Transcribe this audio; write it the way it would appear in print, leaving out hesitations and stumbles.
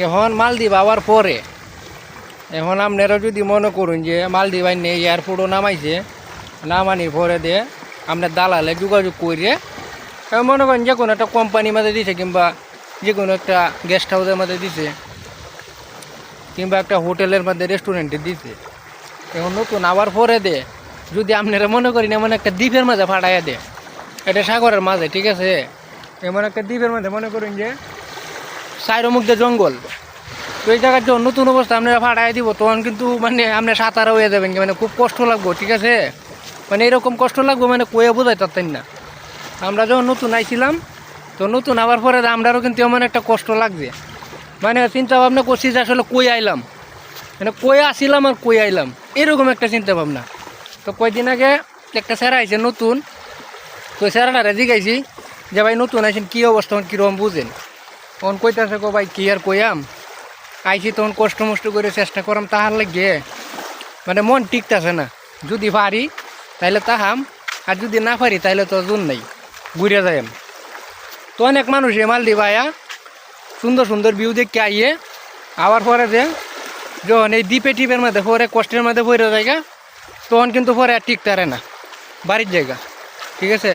এখন মালদ্বীপ আবার পরে এখন আপনারা যদি মনে করুন যে মালদ্বীপ আইনে এয়ারপোর্টও নামাইছে, নামানির পরে দিয়ে আপনার দালালে যোগাযোগ করে মনে করেন যে কোনো একটা কোম্পানির মধ্যে দিছে, কিংবা যে কোনো একটা গেস্ট হাউসের মধ্যে দিছে, কিংবা একটা হোটেলের মধ্যে রেস্টুরেন্টে দিছে। এখন নতুন আবার পরে দে যদি আপনারা মনে করেন এমন একটা দ্বীপের মাঝে ফাটাইয়া দে, এটা সাগরের মাঝে, ঠিক আছে, এমন একটা দ্বীপের মাঝে মনে করুন যে চাইরমুখে জঙ্গল, তো এই জায়গার যখন নতুন অবস্থা আপনারা ফাটাই দিব, তখন কিন্তু মানে আপনার সাঁতারা হয়ে যাবেন, মানে খুব কষ্ট লাগবো, ঠিক আছে, মানে এরকম কষ্ট লাগবো মানে কয়ে বোঝাই পারতেন না। আমরা যখন নতুন আইছিলাম, তো নতুন আবার পরে আমরারও কিন্তু এমন একটা কষ্ট লাগছে, মানে চিন্তা ভাবনা করছি যে আসলে কই আইলাম, মানে কই আসিলাম আর কই আইলাম, এরকম একটা চিন্তা ভাবনা। তো কয়দিন আগে একটা স্যার আইছে নতুন, তো স্যারাটারে জিগাইছি যে ভাই নতুন আইছেন কী অবস্থা, কীরকম বুঝেন, তখন কইতাছে গো ভাই কী আর কইয়াম, আইছি তখন কষ্ট মষ্ট করে চেষ্টা করাম, তাহার লাগে মানে মন টিকতেছে না, যদি পারি তাইলে তাহাম, আর যদি না পারি তাইলে তো জুন নাই, ঘুরে যাই। তো অনেক মানুষ মালদ্বীপ আয়া সুন্দর সুন্দর ভিউ দেখে আইয়ে আবার পরে যে যখন এই দ্বীপে টিপের মধ্যে পরে কষ্টের মধ্যে পড়ে জায়গা, তখন কিন্তু পরে আর টিকতে পারে না বাড়ির জায়গা, ঠিক আছে।